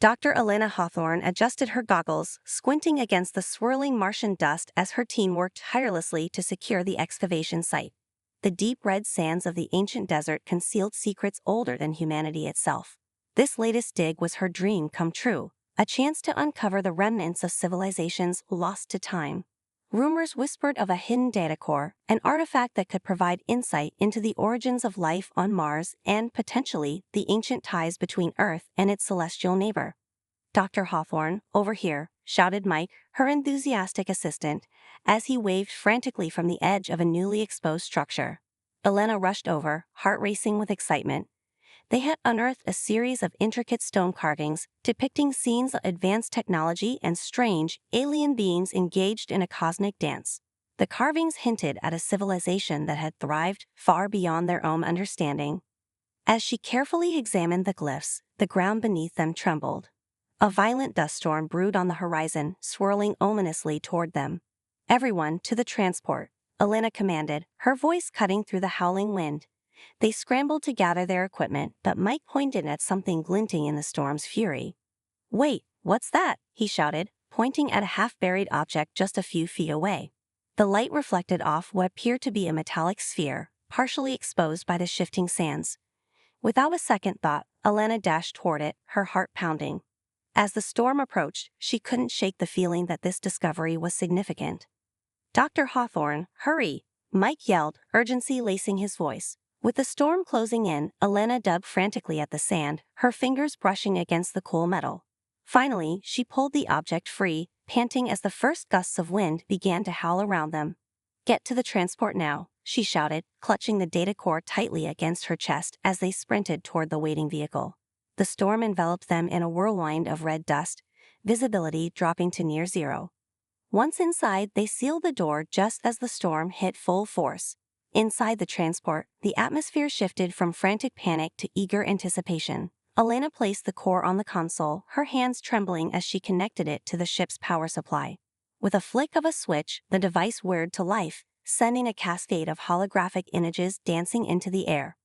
Dr. Elena Hawthorne adjusted her goggles, squinting against the swirling Martian dust as her team worked tirelessly to secure the excavation site. The deep red sands of the ancient desert concealed secrets older than humanity itself. This latest dig was her dream come true, a chance to uncover the remnants of civilizations lost to time. Rumors whispered of a hidden data core, an artifact that could provide insight into the origins of life on Mars and, potentially, the ancient ties between Earth and its celestial neighbor. "Dr. Hawthorne, over here," shouted Mike, her enthusiastic assistant, as he waved frantically from the edge of a newly exposed structure. Elena rushed over, heart racing with excitement. They had unearthed a series of intricate stone carvings depicting scenes of advanced technology and strange, alien beings engaged in a cosmic dance. The carvings hinted at a civilization that had thrived far beyond their own understanding. As she carefully examined the glyphs, the ground beneath them trembled. A violent dust storm brewed on the horizon, swirling ominously toward them. "Everyone, to the transport," Elena commanded, her voice cutting through the howling wind. They scrambled to gather their equipment, but Mike pointed at something glinting in the storm's fury. "Wait, what's that?" he shouted, pointing at a half-buried object just a few feet away. The light reflected off what appeared to be a metallic sphere, partially exposed by the shifting sands. Without a second thought, Elena dashed toward it, her heart pounding. As the storm approached, she couldn't shake the feeling that this discovery was significant. "Dr. Hawthorne, hurry!" Mike yelled, urgency lacing his voice. With the storm closing in, Elena dug frantically at the sand, her fingers brushing against the cool metal. Finally, she pulled the object free, panting as the first gusts of wind began to howl around them. "Get to the transport now," she shouted, clutching the data core tightly against her chest as they sprinted toward the waiting vehicle. The storm enveloped them in a whirlwind of red dust, visibility dropping to near zero. Once inside, they sealed the door just as the storm hit full force. Inside the transport, the atmosphere shifted from frantic panic to eager anticipation. Elena placed the core on the console, her hands trembling as she connected it to the ship's power supply. With a flick of a switch, the device whirred to life, sending a cascade of holographic images dancing into the air.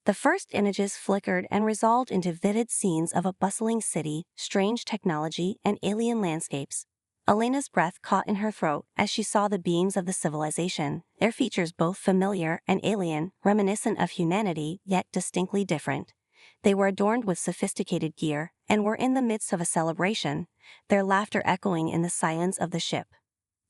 The first images flickered and resolved into vivid scenes of a bustling city, strange technology, and alien landscapes. Elena's breath caught in her throat as she saw the beams of the civilization, their features both familiar and alien, reminiscent of humanity, yet distinctly different. They were adorned with sophisticated gear and were in the midst of a celebration, their laughter echoing in the silence of the ship.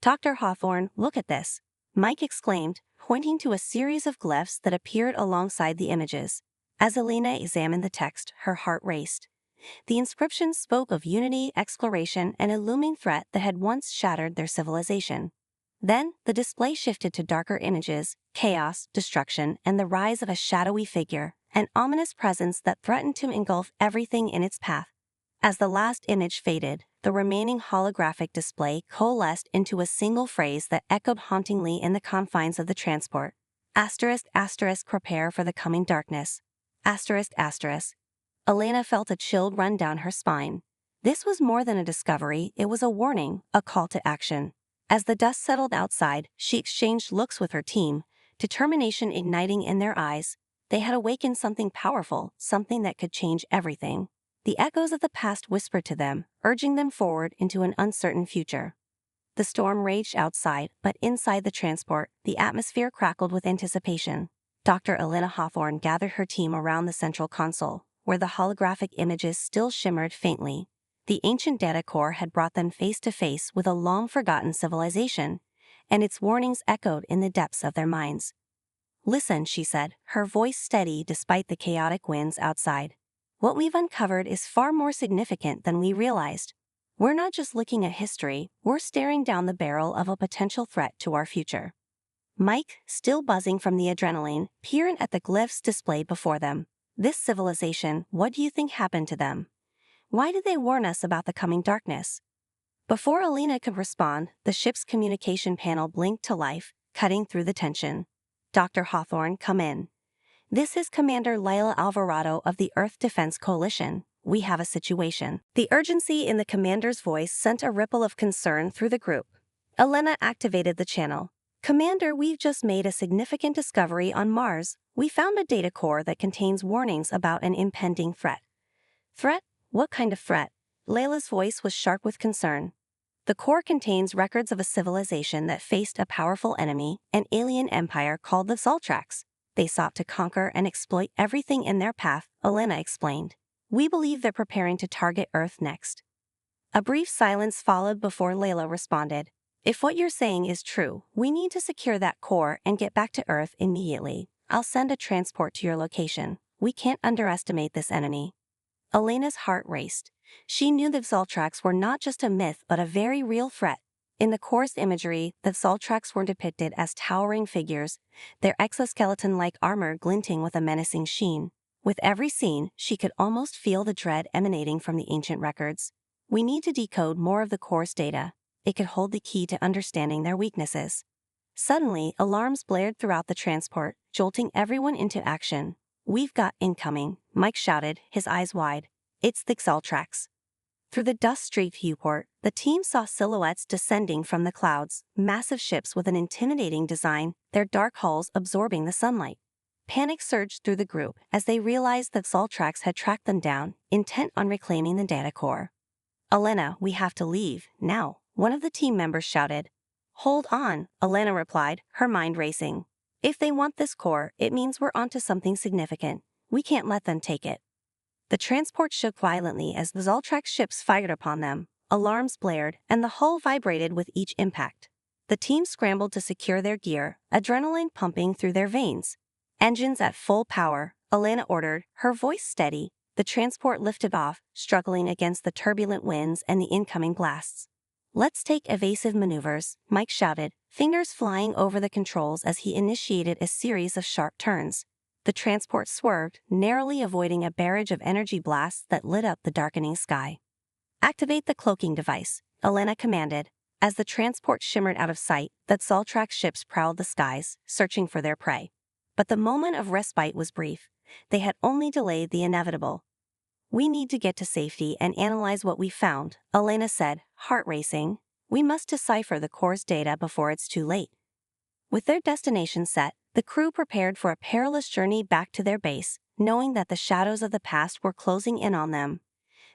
"Dr. Hawthorne, look at this," Mike exclaimed, pointing to a series of glyphs that appeared alongside the images. As Elena examined the text, her heart raced. The inscription spoke of unity, exploration, and a looming threat that had once shattered their civilization. Then, the display shifted to darker images, chaos, destruction, and the rise of a shadowy figure, an ominous presence that threatened to engulf everything in its path. As the last image faded, the remaining holographic display coalesced into a single phrase that echoed hauntingly in the confines of the transport. ***, prepare for the coming darkness. ***. Elena felt a chill run down her spine. This was more than a discovery, it was a warning, a call to action. As the dust settled outside, she exchanged looks with her team, determination igniting in their eyes. They had awakened something powerful, something that could change everything. The echoes of the past whispered to them, urging them forward into an uncertain future. The storm raged outside, but inside the transport, the atmosphere crackled with anticipation. Dr. Elena Hawthorne gathered her team around the central console, where the holographic images still shimmered faintly. The ancient data core had brought them face to face with a long-forgotten civilization, and its warnings echoed in the depths of their minds. "Listen," she said, her voice steady despite the chaotic winds outside. "What we've uncovered is far more significant than we realized. We're not just looking at history, we're staring down the barrel of a potential threat to our future." Mike, still buzzing from the adrenaline, peered at the glyphs displayed before them. "This civilization, what do you think happened to them? Why did they warn us about the coming darkness?" Before Elena could respond, the ship's communication panel blinked to life, cutting through the tension. "Dr. Hawthorne, come in. This is Commander Lila Alvarado of the Earth Defense Coalition. We have a situation." The urgency in the commander's voice sent a ripple of concern through the group. Elena activated the channel. "Commander, we've just made a significant discovery on Mars. We found a data core that contains warnings about an impending threat." "Threat? What kind of threat?" Layla's voice was sharp with concern. The core contains records of a civilization that faced a powerful enemy, an alien empire called the Zoltrax. They sought to conquer and exploit everything in their path, Elena explained. We believe they're preparing to target Earth next. A brief silence followed before Layla responded. If what you're saying is true, we need to secure that core and get back to Earth immediately. I'll send a transport to your location. We can't underestimate this enemy. Elena's heart raced. She knew the Zoltrax were not just a myth but a very real threat. In the core's imagery, the Zoltrax were depicted as towering figures, their exoskeleton-like armor glinting with a menacing sheen. With every scene, she could almost feel the dread emanating from the ancient records. We need to decode more of the core's data. It could hold the key to understanding their weaknesses. Suddenly, alarms blared throughout the transport, jolting everyone into action. We've got incoming, Mike shouted, his eyes wide. It's the Zoltrax. Through the dust-streaked viewport, the team saw silhouettes descending from the clouds, massive ships with an intimidating design, their dark hulls absorbing the sunlight. Panic surged through the group as they realized that Zoltrax had tracked them down, intent on reclaiming the data core. Elena, we have to leave, now, one of the team members shouted. Hold on, Elena replied, her mind racing. If they want this core, it means we're onto something significant. We can't let them take it. The transport shook violently as the Zoltrax ships fired upon them. Alarms blared, and the hull vibrated with each impact. The team scrambled to secure their gear, adrenaline pumping through their veins. Engines at full power, Elena ordered, her voice steady. The transport lifted off, struggling against the turbulent winds and the incoming blasts. Let's take evasive maneuvers, Mike shouted, fingers flying over the controls as he initiated a series of sharp turns. The transport swerved, narrowly avoiding a barrage of energy blasts that lit up the darkening sky. Activate the cloaking device, Elena commanded. As the transport shimmered out of sight, the Zoltrax ships prowled the skies, searching for their prey. But the moment of respite was brief. They had only delayed the inevitable. We need to get to safety and analyze what we found, Elena said, heart racing. We must decipher the core's data before it's too late. With their destination set, the crew prepared for a perilous journey back to their base, knowing that the shadows of the past were closing in on them.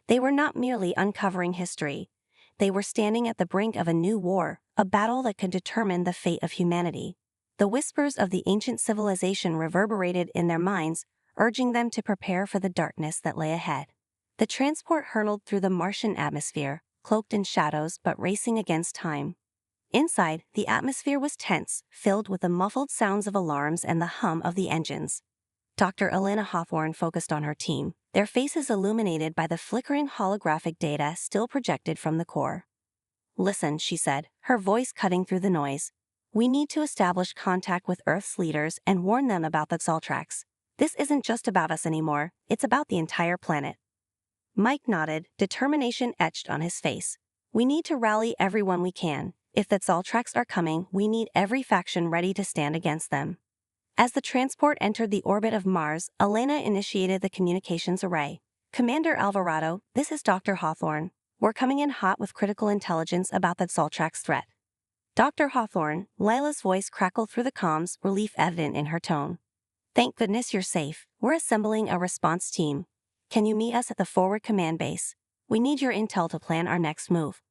They were not merely uncovering history. They were standing at the brink of a new war, a battle that could determine the fate of humanity. The whispers of the ancient civilization reverberated in their minds, urging them to prepare for the darkness that lay ahead. The transport hurtled through the Martian atmosphere, cloaked in shadows but racing against time. Inside, the atmosphere was tense, filled with the muffled sounds of alarms and the hum of the engines. Dr. Elena Hawthorne focused on her team, their faces illuminated by the flickering holographic data still projected from the core. Listen, she said, her voice cutting through the noise. We need to establish contact with Earth's leaders and warn them about the Zoltrax. This isn't just about us anymore, it's about the entire planet. Mike nodded, determination etched on his face. We need to rally everyone we can. If the Zoltrax are coming, we need every faction ready to stand against them. As the transport entered the orbit of Mars, Elena initiated the communications array. Commander Alvarado, this is Dr. Hawthorne. We're coming in hot with critical intelligence about the Zoltrax threat. Dr. Hawthorne, Lila's voice crackled through the comms, relief evident in her tone. Thank goodness you're safe. We're assembling a response team. Can you meet us at the forward command base? We need your intel to plan our next move.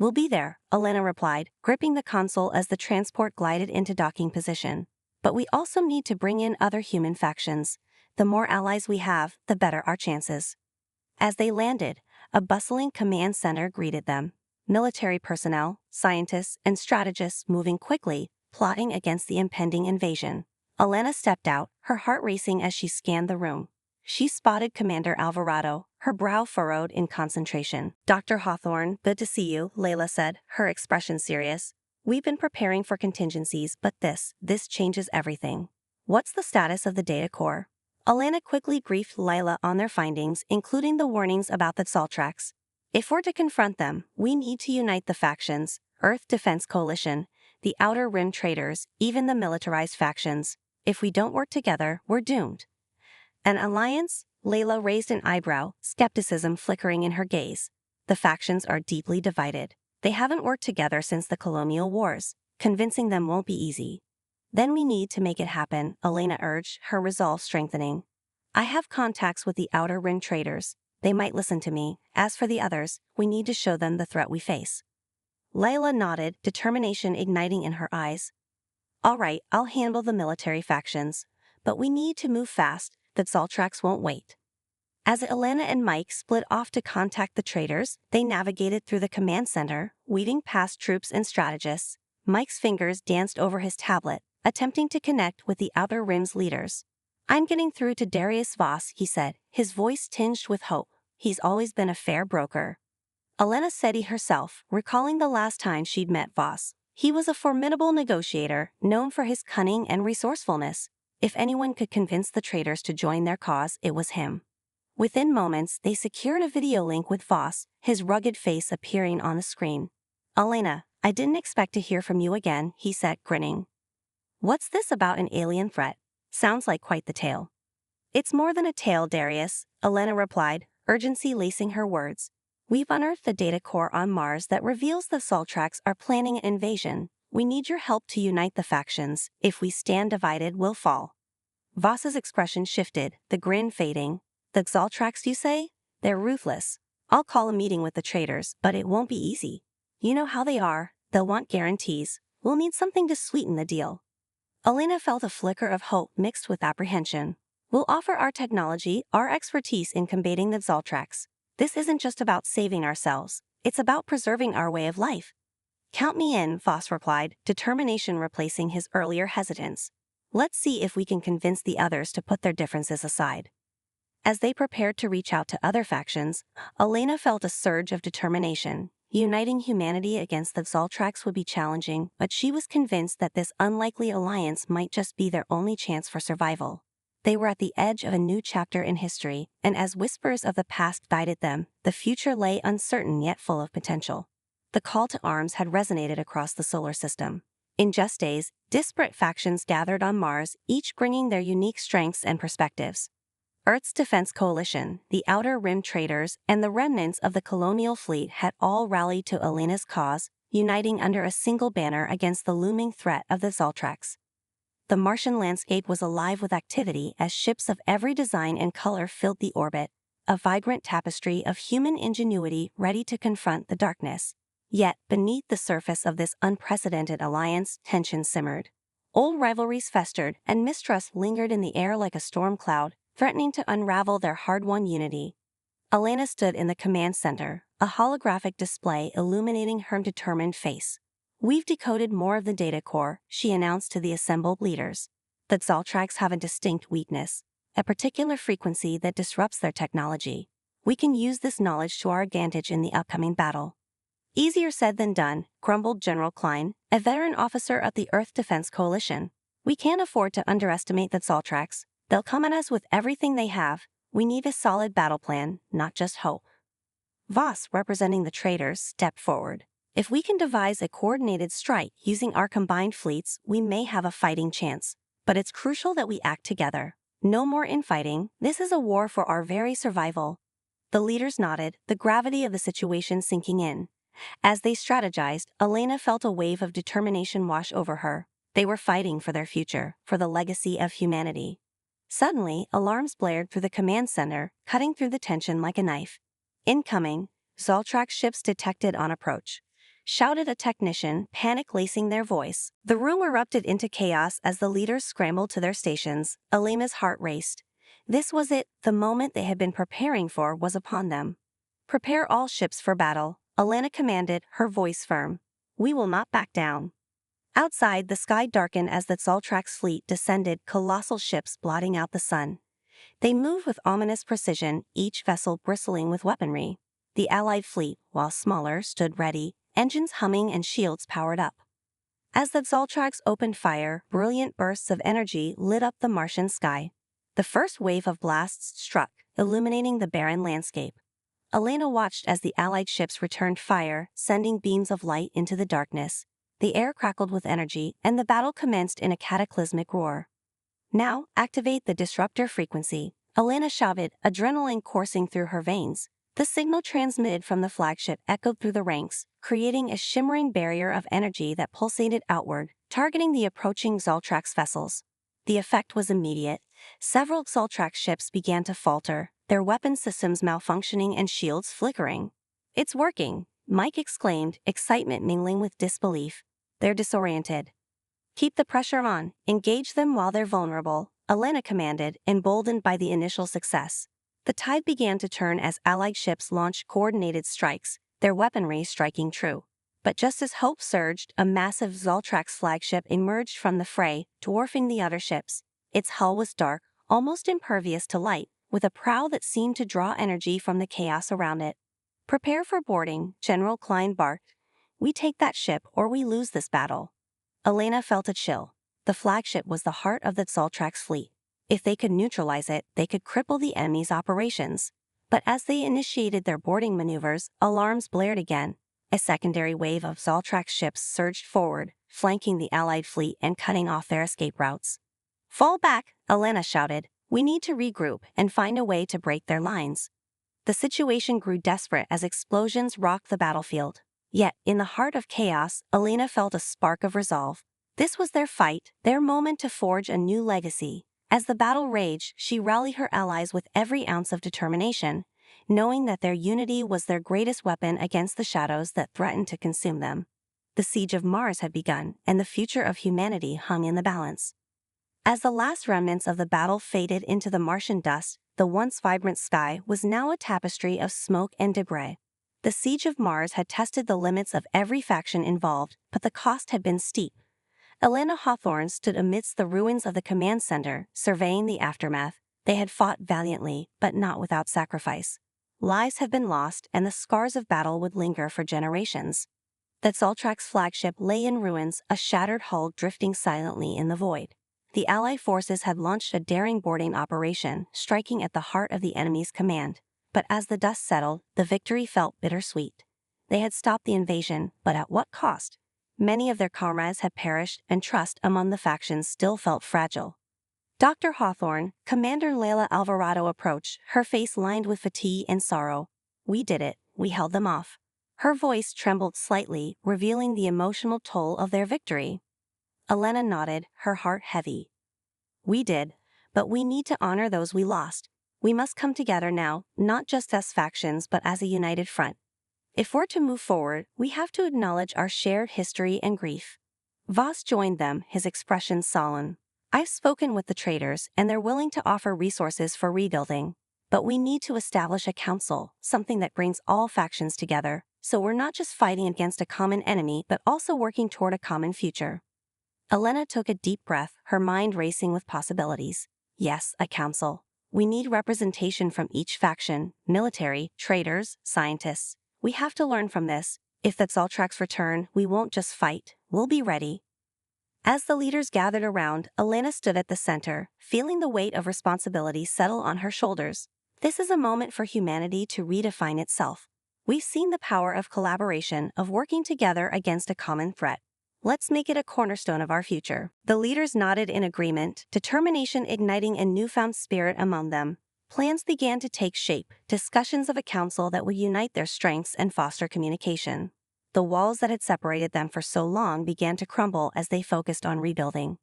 We'll be there, Elena replied, gripping the console as the transport glided into docking position. But we also need to bring in other human factions. The more allies we have, the better our chances. As they landed, a bustling command center greeted them. Military personnel, scientists, and strategists moving quickly, plotting against the impending invasion. Elena stepped out, her heart racing as she scanned the room. She spotted Commander Alvarado, her brow furrowed in concentration. Dr. Hawthorne, good to see you, Layla said, her expression serious. We've been preparing for contingencies, but this changes everything. What's the status of the data core? Elena quickly briefed Layla on their findings, including the warnings about the Zoltrax. If we're to confront them, we need to unite the factions, Earth Defense Coalition, the Outer Rim traitors, even the militarized factions. If we don't work together, we're doomed. An alliance? Layla raised an eyebrow, skepticism flickering in her gaze. The factions are deeply divided. They haven't worked together since the colonial wars. Convincing them won't be easy. Then we need to make it happen, Elena urged, her resolve strengthening. I have contacts with the Outer Rim traitors. They might listen to me. As for the others, we need to show them the threat we face. Layla nodded, determination igniting in her eyes. All right, I'll handle the military factions. But we need to move fast. The Zoltrax won't wait. As Elena and Mike split off to contact the traitors, they navigated through the command center, weaving past troops and strategists. Mike's fingers danced over his tablet, attempting to connect with the Outer Rim's leaders. I'm getting through to Darius Voss, he said, his voice tinged with hope. He's always been a fair broker. Elena steadied herself, recalling the last time she'd met Voss. He was a formidable negotiator, known for his cunning and resourcefulness. If anyone could convince the traitors to join their cause, it was him. Within moments, they secured a video link with Voss, his rugged face appearing on the screen. Elena, I didn't expect to hear from you again, he said, grinning. What's this about an alien threat? Sounds like quite the tale. It's more than a tale, Darius, Elena replied, urgency lacing her words. We've unearthed a data core on Mars that reveals the Zoltrax are planning an invasion. We need your help to unite the factions. If we stand divided, we'll fall. Voss's expression shifted, the grin fading. The Zoltrax, you say? They're ruthless. I'll call a meeting with the traitors, but it won't be easy. You know how they are. They'll want guarantees. We'll need something to sweeten the deal. Elena felt a flicker of hope mixed with apprehension. We'll offer our technology, our expertise in combating the Zoltrax. This isn't just about saving ourselves. It's about preserving our way of life. Count me in, Voss replied, determination replacing his earlier hesitance. Let's see if we can convince the others to put their differences aside. As they prepared to reach out to other factions, Elena felt a surge of determination. Uniting humanity against the Zoltrax would be challenging, but she was convinced that this unlikely alliance might just be their only chance for survival. They were at the edge of a new chapter in history, and as whispers of the past guided them, the future lay uncertain yet full of potential. The call to arms had resonated across the solar system. In just days, disparate factions gathered on Mars, each bringing their unique strengths and perspectives. Earth's defense coalition, the Outer Rim traitors, and the remnants of the colonial fleet had all rallied to Elena's cause, uniting under a single banner against the looming threat of the Zoltrax. The Martian landscape was alive with activity as ships of every design and color filled the orbit, a vibrant tapestry of human ingenuity ready to confront the darkness. Yet, beneath the surface of this unprecedented alliance, tension simmered. Old rivalries festered, and mistrust lingered in the air like a storm cloud, threatening to unravel their hard-won unity. Elena stood in the command center, a holographic display illuminating her determined face. We've decoded more of the data core, she announced to the assembled leaders. The Zoltrax have a distinct weakness, a particular frequency that disrupts their technology. We can use this knowledge to our advantage in the upcoming battle. Easier said than done, grumbled General Klein, a veteran officer of the Earth Defense Coalition. We can't afford to underestimate the Zoltrax. They'll come at us with everything they have. We need a solid battle plan, not just hope. Voss, representing the traitors, stepped forward. If we can devise a coordinated strike using our combined fleets, we may have a fighting chance. But it's crucial that we act together. No more infighting. This is a war for our very survival. The leaders nodded, the gravity of the situation sinking in. As they strategized, Elena felt a wave of determination wash over her. They were fighting for their future, for the legacy of humanity. Suddenly, alarms blared through the command center, cutting through the tension like a knife. Incoming, Zoltrax ships detected on approach, shouted a technician, panic lacing their voice. The room erupted into chaos as the leaders scrambled to their stations. Elena's heart raced. This was it, the moment they had been preparing for was upon them. Prepare all ships for battle, Elena commanded, her voice firm. We will not back down. Outside, the sky darkened as the Zoltrax fleet descended, colossal ships blotting out the sun. They moved with ominous precision, each vessel bristling with weaponry. The Allied fleet, while smaller, stood ready, engines humming and shields powered up. As the Zoltrax opened fire, brilliant bursts of energy lit up the Martian sky. The first wave of blasts struck, illuminating the barren landscape. Elena watched as the Allied ships returned fire, sending beams of light into the darkness. The air crackled with energy, and the battle commenced in a cataclysmic roar. Now, activate the disruptor frequency, Elena shouted, adrenaline coursing through her veins. The signal transmitted from the flagship echoed through the ranks, creating a shimmering barrier of energy that pulsated outward, targeting the approaching Zoltrax vessels. The effect was immediate. Several Zoltrax ships began to falter, their weapon systems malfunctioning and shields flickering. "It's working," Mike exclaimed, excitement mingling with disbelief. "They're disoriented." "Keep the pressure on, engage them while they're vulnerable," Elena commanded, emboldened by the initial success. The tide began to turn as Allied ships launched coordinated strikes, their weaponry striking true. But just as hope surged, a massive Zoltrax flagship emerged from the fray, dwarfing the other ships. Its hull was dark, almost impervious to light, with a prow that seemed to draw energy from the chaos around it. "Prepare for boarding," General Klein barked. "We take that ship or we lose this battle." Elena felt a chill. The flagship was the heart of the Zoltrax fleet. If they could neutralize it, they could cripple the enemy's operations. But as they initiated their boarding maneuvers, alarms blared again. A secondary wave of Zoltrax ships surged forward, flanking the Allied fleet and cutting off their escape routes. "Fall back," Elena shouted. "We need to regroup and find a way to break their lines." The situation grew desperate as explosions rocked the battlefield. Yet, in the heart of chaos, Elena felt a spark of resolve. This was their fight, their moment to forge a new legacy. As the battle raged, she rallied her allies with every ounce of determination, knowing that their unity was their greatest weapon against the shadows that threatened to consume them. The siege of Mars had begun, and the future of humanity hung in the balance. As the last remnants of the battle faded into the Martian dust, the once vibrant sky was now a tapestry of smoke and debris. The siege of Mars had tested the limits of every faction involved, but the cost had been steep. Elena Hawthorne stood amidst the ruins of the command center, surveying the aftermath. They had fought valiantly, but not without sacrifice. Lives had been lost, and the scars of battle would linger for generations. The Zoltrax flagship lay in ruins, a shattered hull drifting silently in the void. The Allied forces had launched a daring boarding operation, striking at the heart of the enemy's command. But as the dust settled, the victory felt bittersweet. They had stopped the invasion, but at what cost? Many of their comrades had perished, and trust among the factions still felt fragile. Dr. Hawthorne, Commander Leila Alvarado approached, her face lined with fatigue and sorrow. "We did it, we held them off." Her voice trembled slightly, revealing the emotional toll of their victory. Elena nodded, her heart heavy. "We did, but we need to honor those we lost. We must come together now, not just as factions but as a united front. If we're to move forward, we have to acknowledge our shared history and grief." Voss joined them, his expression solemn. "I've spoken with the traders, and they're willing to offer resources for rebuilding. But we need to establish a council, something that brings all factions together, so we're not just fighting against a common enemy but also working toward a common future." Elena took a deep breath, her mind racing with possibilities. Yes, a council. We need representation from each faction, military, traders, scientists. We have to learn from this. If the Zoltrax return, we won't just fight, we'll be ready. As the leaders gathered around, Elena stood at the center, feeling the weight of responsibility settle on her shoulders. This is a moment for humanity to redefine itself. We've seen the power of collaboration, of working together against a common threat. Let's make it a cornerstone of our future. The leaders nodded in agreement, determination igniting a newfound spirit among them. Plans began to take shape, discussions of a council that would unite their strengths and foster communication. The walls that had separated them for so long began to crumble as they focused on rebuilding.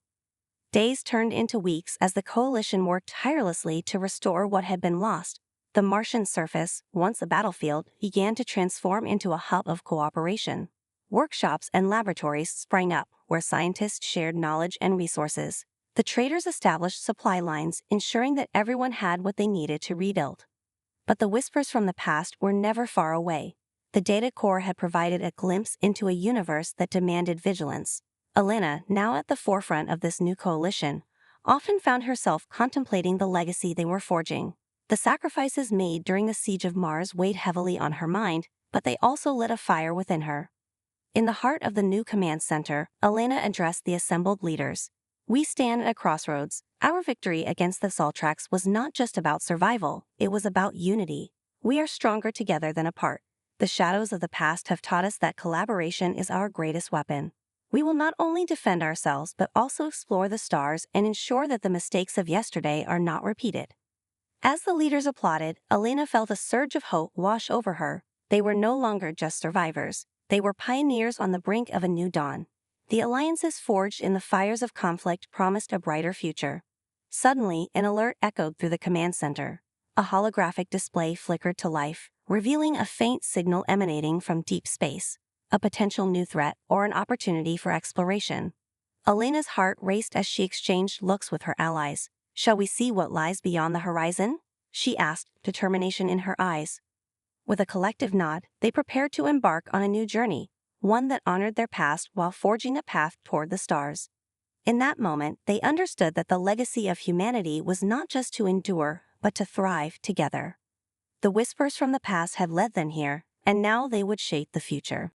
Days turned into weeks as the coalition worked tirelessly to restore what had been lost. The Martian surface, once a battlefield, began to transform into a hub of cooperation. Workshops and laboratories sprang up, where scientists shared knowledge and resources. The traders established supply lines, ensuring that everyone had what they needed to rebuild. But the whispers from the past were never far away. The data core had provided a glimpse into a universe that demanded vigilance. Elena, now at the forefront of this new coalition, often found herself contemplating the legacy they were forging. The sacrifices made during the siege of Mars weighed heavily on her mind, but they also lit a fire within her. In the heart of the new command center, Elena addressed the assembled leaders. "We stand at a crossroads. Our victory against the Zoltrax was not just about survival, it was about unity. We are stronger together than apart. The shadows of the past have taught us that collaboration is our greatest weapon. We will not only defend ourselves but also explore the stars and ensure that the mistakes of yesterday are not repeated." As the leaders applauded, Elena felt a surge of hope wash over her. They were no longer just survivors. They were pioneers on the brink of a new dawn. The alliances forged in the fires of conflict promised a brighter future. Suddenly, an alert echoed through the command center. A holographic display flickered to life, revealing a faint signal emanating from deep space, a potential new threat or an opportunity for exploration. Elena's heart raced as she exchanged looks with her allies. "Shall we see what lies beyond the horizon?" she asked, determination in her eyes. With a collective nod, they prepared to embark on a new journey, one that honored their past while forging a path toward the stars. In that moment, they understood that the legacy of humanity was not just to endure, but to thrive together. The whispers from the past had led them here, and now they would shape the future.